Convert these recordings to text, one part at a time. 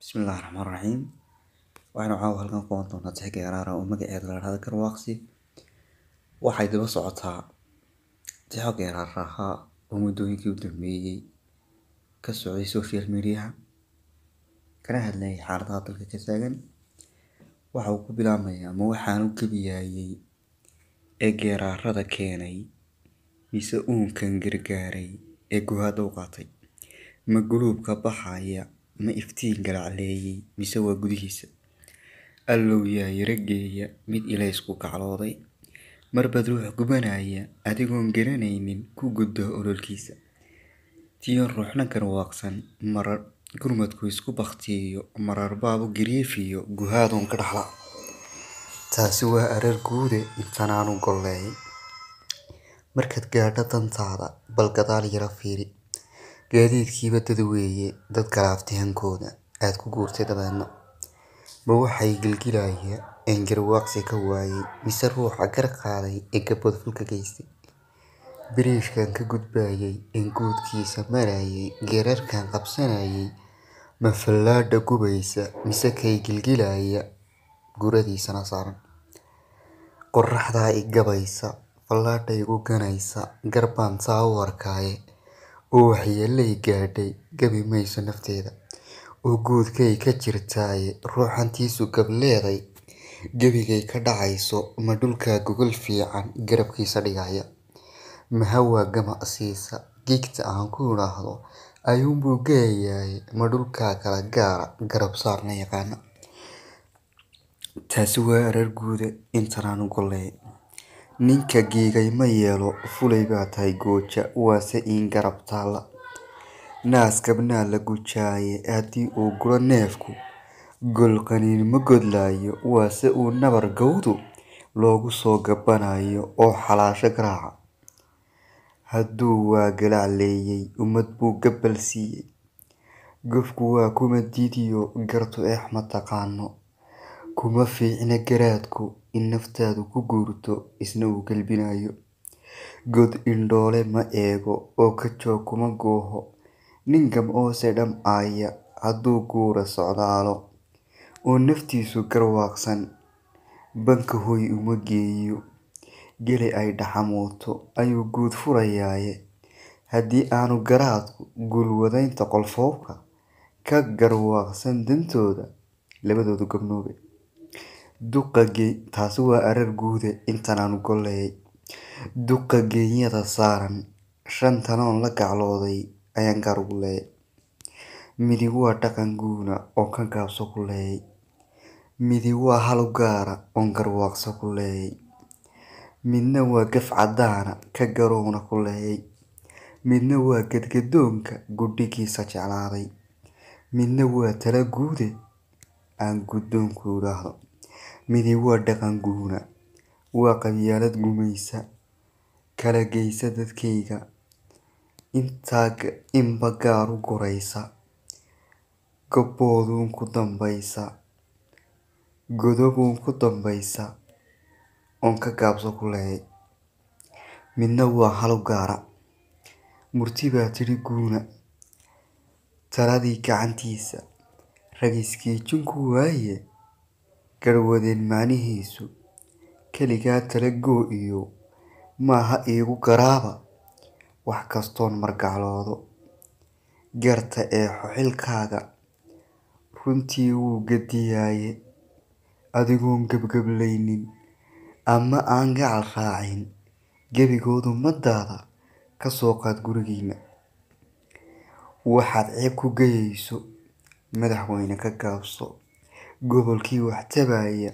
Bismillahirrahmanirrahim. Waxaan caawa halkan ku qoran doonaa tixi geeraara oo magaceeda la yiraahdo Garwaaqsi. Waxay daba socotaa tixo geeraar ahaa oo muddooyinkii u dambeeyay ka socday social media kana hadlayay xaaladaha dalka ka taagan. Waxa uu ku bilaabmayaa ama waxaan u geliyay ee geeraarada keenay mise uunkan gargaaray ee guhaada u qaatay ma guluubka baxaya ma iftiin galacleeyay mise waa gudihiisa allow yaa yarageeya mid ilaysku kaclooday marbad ruux gubanaya adigoon garanaynin ku gudbo ololkiisa tiyon ruuxna garwaaqsan marar gurmadku isku baktiyo marar baabu gariifiyo guhaadoon ka dhaxla taasi waa arar guude intanaanu golleey markaad gaadho dantaada bal gadaal yara fiiri gaadiidkiiba dad weeye dad galaaftihankooda aad ku guurtay dabeedna ma waxay gilgilaya een garwaaqsi ka waayay mise ruuxa gar qaaday ee gabadh fulka geystay biriishkan ka gudbayay een guudkiisa marayay geerarkan qabsanayay ma fallaadha gubaysa mise kay gilgilaya guradiisana saaran qorraxdaa i gabaysa fallaadha igu ganaysa garbaan taa u arkaaye oo waxyeellay gaadhay gabi mayso nafteeda oo guudkay ka jirtaaye ruuxantiisu gableeday gebigay ka dhacayso ma dhulkaa gogol fiican garabkiisa dhigaya ma hawaa gamacsiisa gigta aan ku idhaahdo ayuunbuu geeyaye ma dhulkaa kala gaara garab saarna yaqaana taasi waa arar guude intanaanu golleey ninka giigay ma yeelo fulay baa tahay gooja waase iin garab taalla naas kabnaa la gujaaye haddii uu guro neefku golqaniin ma godlaayo waase uu nabar gawdu loogu soo gabbanayo oo xalaasho garaaca hadduu waa galacleeyay ummad buu gabbal siiyey gofku waa kuma diidiyo gartu eex ma taqaano kuma fiicna garaadku in naftaadu ku guurto isna uu galbinayo god indhoole ma eego oo ka joog kuma gooho nin gam oose dhamcaaya hadduu guura socdaalo oo naftiisu garwaaqsan banka hoy uma geeyo geli ay dhaxamooto ayuu guud furayaaye haddii aanu garaadku guulwadaynta qolfoofka ka garwaaqsan dantooda labadoodu gabnoobe taasi waa arar guude intanaanu golleeyay duqa geenyada saaran shan tanoon la gaclooday ayaan gaar ugu leeyay midi waa dhaqan guuna oon ka gaabso ku leeyay midi waa halu gaara oon garwaaqso ku leeyay midna waa gaf caddaana ka garowna ku leeyay midna waa gadgadoonka gudhigiisa jeclaaday midna waa tala guude aan guddoonku idhaahdo midi waa dhaqan guuna waa qabyaalad gumaysa kala geysa dadkayga intaa inba gaar u guraysa goboduun ku dambaysa godobuun ku dambaysa oon ka gaabso ku leeyay midna waa halu gaara murti baa tidhi guuna taladii gacantiisa ragiskii jinku waaye garwadeen macnihiisu keligaa tala goo iyo maaha iigu garaaba wax kastoon margacloodo garta eexo xilkaaga runtii wuu gadiyaaye adigoon gabgablaynin ama aan gacal raacin gebigoodu maddaada ka soo qaad gurigiina waxaad ceeb ku geyayso madaxweyne ka gaabso gobolkii wax tabaya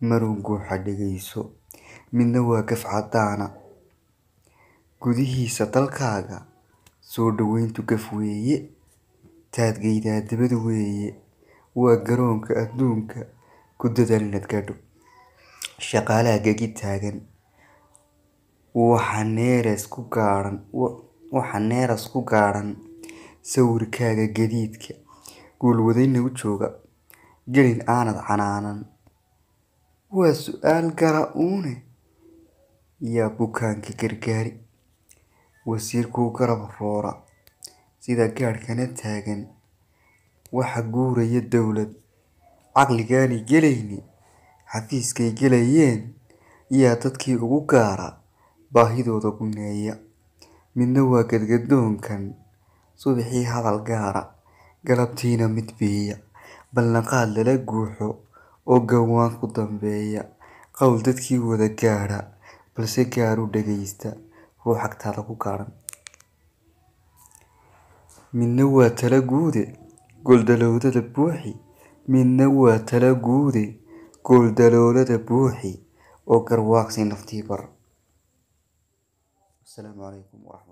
maruun guuxa dhegayso midna waa gaf caddaana gudihiisa dalkaaga soo dhoweyntu gaf weeye taadgeydaa dabad weeye waa garoonka adduunka ku dadaal inaad gaadho shaqaalaha gegi taagan waxa neeras ku gaadhan sawirkaaga gadiidka guulwadayna u jooga gelin aanad canaanan waa su-aal gara uune yaa bukaanka gargaari wasiirkuu garab roora sida gaadhkana taagan waxa guuraya dowlad caqligaani gelayni xafiiskay gelayeen yaa dadkii ugu gaara baahidooda guneeya midna waa gadgadoonkan subaxii hadal gaara galabtiina mid beeya ballanqaad lala guuxo oo gawaan ku dambeeya qowl dadkii wada gaadha balse gaaru dhagaysta ruux agtaada ku gaadhan midna waa tala guude gooldaloolada buuxi midna waa tala guude gooldaloolada buuxi oo garwaaqsi naftii bar. Assalaamu calaykum waraxmatullahi